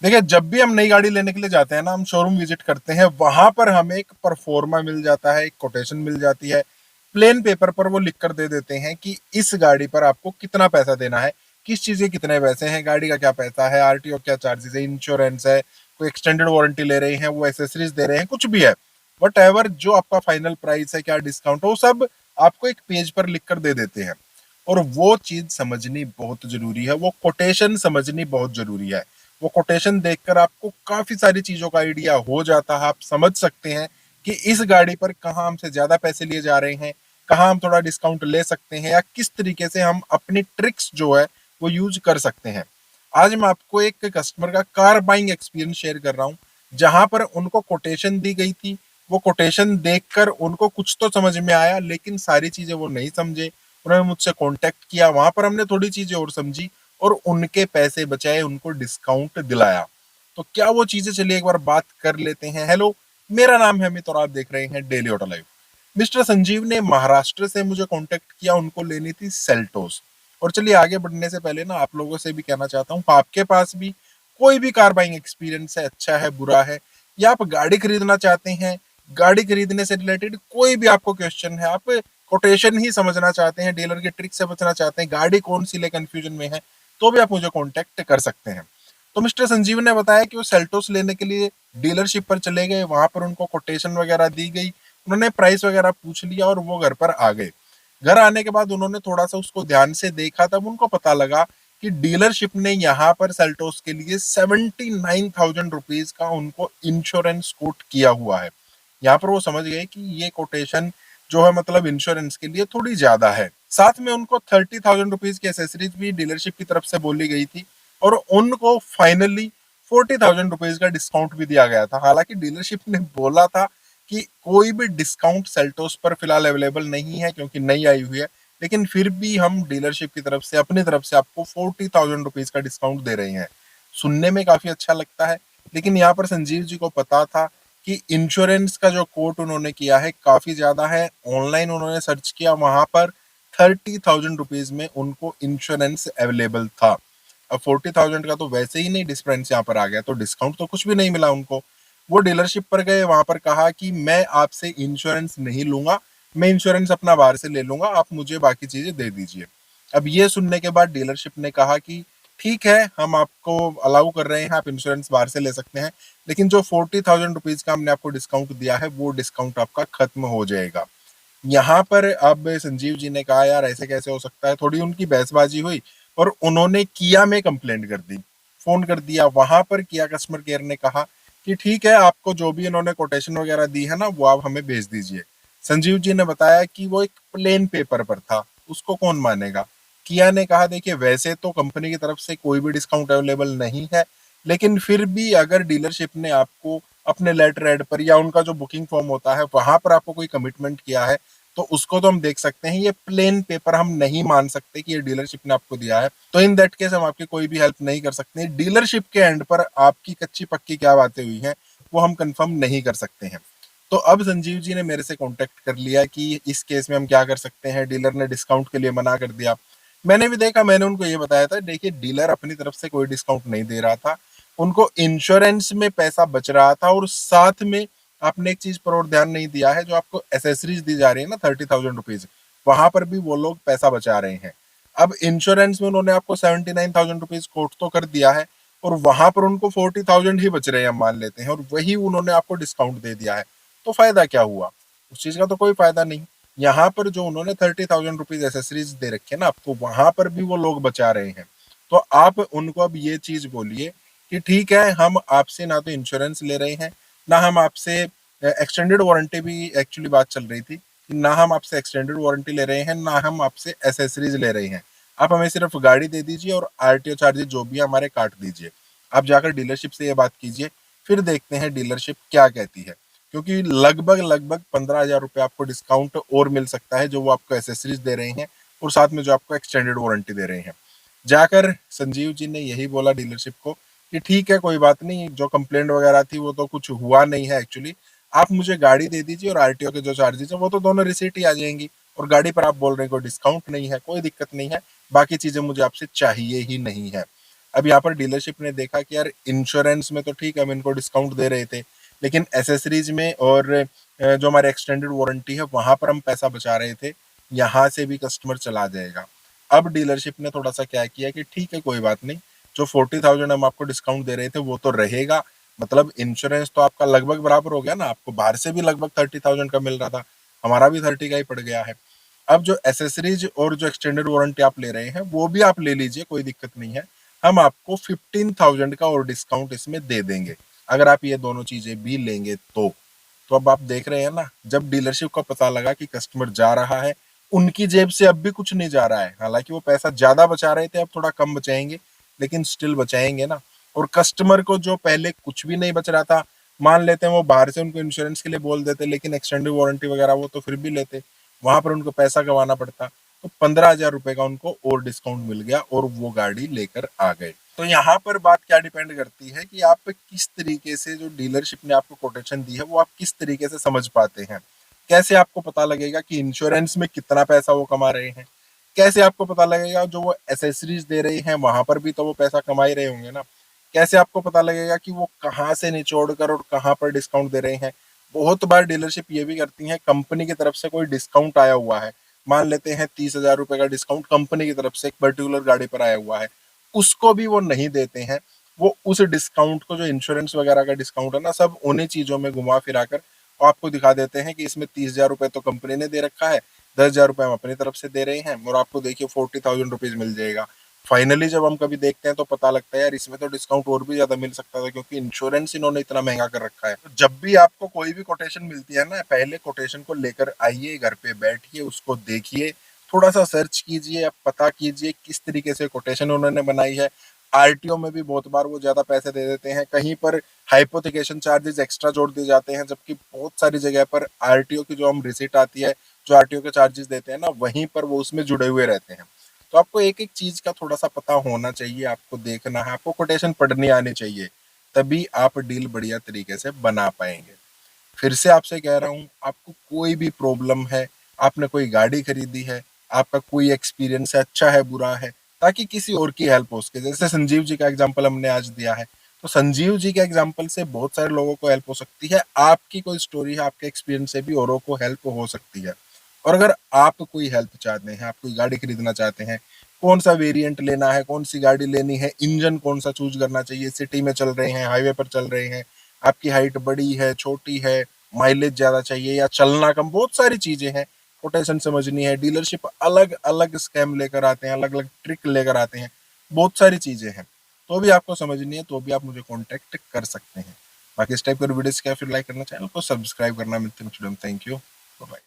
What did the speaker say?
देखिए, जब भी हम नई गाड़ी लेने के लिए जाते हैं ना, हम शोरूम विजिट करते हैं, वहां पर हमें एक परफॉर्मा मिल जाता है, एक कोटेशन मिल जाती है। प्लेन पेपर पर वो लिख कर दे देते हैं कि इस गाड़ी पर आपको कितना पैसा देना है, किस चीज के कितने पैसे हैं, गाड़ी का क्या पैसा है, आरटीओ क्या चार्जेस है, इंश्योरेंस है, कोई एक्सटेंडेड वारंटी ले रहे हैं, वो एसेसरीज दे रहे हैं, कुछ भी है। वट एवर जो आपका फाइनल प्राइस है, क्या डिस्काउंट हो, वो सब आपको एक पेज पर लिख कर दे देते हैं। और वो चीज समझनी बहुत जरूरी है, वो कोटेशन समझनी बहुत जरूरी है। वो कोटेशन देखकर आपको काफी सारी चीजों का आइडिया हो जाता है, आप समझ सकते हैं कि इस गाड़ी पर कहाँ हमसे ज्यादा पैसे लिए जा रहे हैं, कहाँ हम थोड़ा डिस्काउंट ले सकते हैं, या किस तरीके से हम अपनी ट्रिक्स जो है वो यूज कर सकते हैं। आज मैं आपको एक कस्टमर का कार बाइंग एक्सपीरियंस शेयर कर रहा हूँ, जहां पर उनको कोटेशन दी गई थी। वो कोटेशन देखकर उनको कुछ तो समझ में आया, लेकिन सारी चीजें वो नहीं समझे। उन्होंने मुझसे कांटेक्ट किया, वहां पर हमने थोड़ी चीजें और समझी और उनके पैसे बचाए, उनको डिस्काउंट दिलाया। तो क्या वो चीजें, चलिए एक बार बात कर लेते हैं। हेलो, मेरा नाम है अमित और आप देख रहे हैं daily auto live. Mister Sanjeev ने महाराष्ट्र से मुझे कांटेक्ट किया, उनको लेनी थी सेल्टोस। और चलिए आगे बढ़ने से पहले ना आप लोगों से भी कहना चाहता हूँ, आपके पास भी कोई भी कार बाइंग एक्सपीरियंस है, अच्छा है बुरा है, या आप गाड़ी खरीदना चाहते हैं, गाड़ी खरीदने से रिलेटेड कोई भी आपको क्वेश्चन है, आप कोटेशन ही समझना चाहते हैं, डीलर के ट्रिक से बचना चाहते हैं, गाड़ी कौन सी ले कंफ्यूजन में है, तो भी आप मुझे कांटेक्ट कर सकते हैं। तो मिस्टर संजीव ने बताया कि वो सेल्टोस लेने के लिए डीलरशिप पर चले गए, वहां पर उनको कोटेशन वगैरह दी गई, उन्होंने प्राइस वगैरह पूछ लिया और वो घर पर आ गए। घर आने के बाद उन्होंने थोड़ा सा उसको ध्यान से देखा, तब उनको पता लगा कि डीलरशिप ने यहाँ पर सेल्टोस के लिए 79,000 रुपीज का उनको इंश्योरेंस कोट किया हुआ है। यहाँ पर वो समझ गए कि ये कोटेशन जो है मतलब इंश्योरेंस के लिए थोड़ी ज्यादा है। साथ में उनको 30,000 रुपीज की एसेसरीज भी डीलरशिप की तरफ से बोली गई थी, और उनको फाइनली 40,000 रुपीज का डिस्काउंट भी दिया गया था। हालांकि डीलरशिप ने बोला था कि कोई भी डिस्काउंट सेल्टोस पर फिलहाल अवेलेबल नहीं है क्योंकि नई आई हुई है, लेकिन फिर भी हम डीलरशिप की तरफ से अपनी तरफ से आपको 40,000 रुपीज का डिस्काउंट दे रहे हैं। सुनने में काफी अच्छा लगता है, लेकिन यहाँ पर संजीव जी को पता था कि इंश्योरेंस का जो कोट उन्होंने किया है काफी ज्यादा है। ऑनलाइन उन्होंने सर्च किया, वहां पर 30,000 रुपीज में उनको इंश्योरेंस अवेलेबल था। अब 40,000 का तो वैसे ही नहीं डिफरेंस यहाँ पर आ गया, तो डिस्काउंट तो कुछ भी नहीं मिला उनको। वो डीलरशिप पर गए, वहां पर कहा कि मैं आपसे इंश्योरेंस नहीं लूंगा, मैं इंश्योरेंस अपना बाहर से ले लूंगा, आप मुझे बाकी चीजें दे दीजिए। अब ये सुनने के बाद डीलरशिप ने कहा कि ठीक है, हम आपको अलाउ कर रहे हैं, आप इंश्योरेंस बाहर से ले सकते हैं, लेकिन जो 40,000 रुपीज का हमने आपको डिस्काउंट दिया है वो डिस्काउंट आपका खत्म हो जाएगा। यहाँ पर अब संजीव जी ने कहा यार ऐसे कैसे हो सकता है, थोड़ी उनकी बहसबाजी हुई और उन्होंने किया में कंप्लेंट कर दी, फोन कर दिया। वहां पर किया कस्टमर केयर ने कहा कि ठीक है, आपको जो भी इन्होंने कोटेशन वगैरह दी है ना वो आप हमें भेज दीजिए। संजीव जी ने बताया कि वो एक प्लेन पेपर पर था, उसको कौन मानेगा। किया ने कहा देखिए, वैसे तो कंपनी की तरफ से कोई भी डिस्काउंट अवेलेबल नहीं है, लेकिन फिर भी अगर डीलरशिप ने आपको अपने लेटर हेड पर या उनका जो बुकिंग फॉर्म होता है वहां पर आपको कोई कमिटमेंट किया है, तो उसको तो हम देख सकते हैं। ये प्लेन पेपर हम नहीं मान सकते कि ये डीलरशिप ने आपको दिया है, तो इन दैट केस हम आपकी कोई भी हेल्प नहीं कर सकते। डीलरशिप के एंड पर आपकी कच्ची पक्की क्या बातें हुई हैं वो हम कंफर्म नहीं कर सकते हैं। तो अब संजीव जी ने मेरे से कांटेक्ट कर लिया कि इस केस में हम क्या कर सकते हैं, डीलर ने डिस्काउंट के लिए मना कर दिया। मैंने भी देखा, मैंने उनको ये बताया था देखिए डीलर अपनी तरफ से कोई डिस्काउंट नहीं दे रहा था, उनको इंश्योरेंस में पैसा बच रहा था, और साथ में आपने एक चीज पर और ध्यान नहीं दिया है, जो आपको एसेसरीज दी जा रही है ना 30,000 रुपीज, वहां पर भी वो लोग पैसा बचा रहे हैं। अब इंश्योरेंस में उन्होंने आपको 79,000 रुपीज कोट तो कर दिया है, और वहां पर उनको 40,000 ही बच रहे हैं हम मान लेते हैं, और वही उन्होंने आपको डिस्काउंट दे दिया है। तो फायदा क्या हुआ, उस चीज का तो कोई फायदा नहीं। यहाँ पर जो उन्होंने 30,000 रुपीज एसेसरीज दे रखे हैं ना आपको, वहां पर भी वो लोग बचा रहे हैं। तो आप उनको अब ये चीज बोलिए कि ठीक है, हम आपसे ना तो इंश्योरेंस ले रहे हैं, ना हम आपसे एक्सटेंडेड वारंटी, भी एक्चुअली बात चल रही थी कि ना हम आपसे एक्सटेंडेड वारंटी ले रहे हैं, ना हम आपसे एसेसरीज ले रहे हैं। आप हमें सिर्फ गाड़ी दे दीजिए और आरटीओ चार्जेस जो भी है हमारे काट दीजिए। आप जाकर डीलरशिप से ये बात कीजिए, फिर देखते हैं डीलरशिप क्या कहती है, क्योंकि लगभग लगभग 15,000 रुपये आपको डिस्काउंट और मिल सकता है, जो वो आपको एसेसरीज दे रहे हैं और साथ में जो आपको एक्सटेंडेड वारंटी दे रहे हैं। जाकर संजीव जी ने यही बोला डीलरशिप को कि ठीक है, कोई बात नहीं, जो कंप्लेंट वगैरह थी वो तो कुछ हुआ नहीं है एक्चुअली, आप मुझे गाड़ी दे दीजिए और आरटीओ के जो चार्जेस है वो तो दोनों रिसीट ही आ जाएंगी, और गाड़ी पर आप बोल रहे हैं कोई डिस्काउंट नहीं है, कोई दिक्कत नहीं है, बाकी चीजें मुझे आपसे चाहिए ही नहीं है। अब यहाँ पर डीलरशिप ने देखा कि यार इंश्योरेंस में तो ठीक है हम इनको डिस्काउंट दे रहे थे, लेकिन एसेसरीज में और जो हमारे एक्सटेंडेड वारंटी है वहां पर हम पैसा बचा रहे थे, यहाँ से भी कस्टमर चला जाएगा। अब डीलरशिप ने थोड़ा सा क्या किया कि ठीक है कोई बात नहीं, जो 40,000 हम आपको डिस्काउंट दे रहे थे वो तो रहेगा, मतलब इंश्योरेंस तो आपका लगभग बराबर हो गया ना, आपको बाहर से भी लगभग 30,000 का मिल रहा था, हमारा भी 30 का ही पड़ गया है। अब जो एसेसरीज और जो एक्सटेंडेड वारंटी आप ले रहे हैं वो भी आप ले लीजिए, कोई दिक्कत नहीं है, हम आपको 15,000 का और डिस्काउंट इसमें दे देंगे अगर आप ये दोनों चीजें भी लेंगे तो अब आप देख रहे हैं ना, जब डीलरशिप का पता लगा कि कस्टमर जा रहा है, उनकी जेब से अब भी कुछ नहीं जा रहा है, हालांकि वो पैसा ज्यादा बचा रहे थे अब थोड़ा कम बचाएंगे, लेकिन स्टिल बचाएंगे ना। और कस्टमर को जो पहले कुछ भी नहीं बच रहा था, मान लेते हैं वो बाहर से उनको इंश्योरेंस के लिए बोल देते, लेकिन एक्सटेंडेड वारंटी वगैरह वो तो फिर भी लेते, वहां पर उनको पैसा गंवाना पड़ता, तो 15,000 रुपए का उनको और डिस्काउंट मिल गया और वो गाड़ी लेकर आ गए। तो यहाँ पर बात क्या डिपेंड करती है कि आप किस तरीके से, जो डीलरशिप ने आपको कोटेशन दी है वो आप किस तरीके से समझ पाते हैं। कैसे आपको पता लगेगा कि इंश्योरेंस में कितना पैसा वो कमा रहे हैं, कैसे आपको पता लगेगा जो वो एसेसरीज दे रहे हैं वहां पर भी तो वो पैसा कमा ही रहे होंगे ना, कैसे आपको पता लगेगा कि वो कहाँ से निचोड़ कर और कहाँ पर डिस्काउंट दे रहे हैं। बहुत बार डीलरशिप ये भी करती है, कंपनी की तरफ से कोई डिस्काउंट आया हुआ है, मान लेते हैं 30,000 रुपए का डिस्काउंट कंपनी की तरफ से एक पर्टिकुलर गाड़ी पर आया हुआ है, उसको भी वो नहीं देते हैं, वो उस डिस्काउंट को, जो इंश्योरेंस वगैरह का डिस्काउंट है ना, सब उन्हीं चीजों में घुमा फिरा कर आपको दिखा देते हैं कि इसमें 30,000 रुपए तो कंपनी ने दे रखा है, 10,000 रुपए हम अपनी तरफ से दे रहे हैं और आपको देखिए 40,000 रुपीज मिल जाएगा। फाइनली जब हम कभी देखते हैं तो पता लगता है यार इसमें तो डिस्काउंट और भी ज्यादा मिल सकता था, क्योंकि इंश्योरेंस इन्होंने इतना महंगा कर रखा है। तो जब भी आपको कोई भी कोटेशन मिलती है ना, पहले कोटेशन को लेकर आइए, घर पे बैठिए, उसको देखिए, थोड़ा सा सर्च कीजिए, अब पता कीजिए किस तरीके से कोटेशन उन्होंने बनाई है। आरटीओ में भी बहुत बार वो ज्यादा पैसे दे देते हैं, कहीं पर हाइपोथिकेशन चार्जेस एक्स्ट्रा जोड़ दिए जाते हैं, जबकि बहुत सारी जगह पर आरटीओ की जो हम रिसिट आती है, जो आरटीओ के चार्जेस देते हैं ना, वहीं पर वो उसमें जुड़े हुए रहते हैं। तो आपको एक एक चीज का थोड़ा सा पता होना चाहिए, आपको देखना है, आपको कोटेशन पढ़नी आनी चाहिए, तभी आप डील बढ़िया तरीके से बना पाएंगे। फिर से आपसे कह रहा हूँ, आपको कोई भी प्रॉब्लम है, आपने कोई गाड़ी खरीदी है, आपका कोई एक्सपीरियंस है, अच्छा है बुरा है, ताकि किसी और की हेल्प हो सके, जैसे संजीव जी का एग्जांपल हमने आज दिया है, तो संजीव जी के एग्जांपल से बहुत सारे लोगों को हेल्प हो सकती है, आपकी कोई स्टोरी है, आपके एक्सपीरियंस से भी औरों को हेल्प हो सकती है। और अगर आप कोई हेल्प चाहते हैं, आप कोई गाड़ी खरीदना चाहते हैं, कौन सा वेरिएंट लेना है, कौन सी गाड़ी लेनी है, इंजन कौन सा चूज करना चाहिए, सिटी में चल रहे हैं, हाईवे पर चल रहे हैं, आपकी हाइट बड़ी है, छोटी है, माइलेज ज्यादा चाहिए या चलना कम, बहुत सारी चीजें हैं, कोटेशन समझनी है, डीलरशिप अलग अलग स्कैम लेकर आते हैं, अलग अलग ट्रिक लेकर आते हैं, बहुत सारी चीजें हैं, तो भी आपको समझनी है तो भी आप मुझे कॉन्टेक्ट कर सकते हैं। बाकी इस टाइप के वीडियोस क्या, फिर लाइक करना, चैनल को सब्सक्राइब करना। मिलते हैं, थैंक यू, बाय।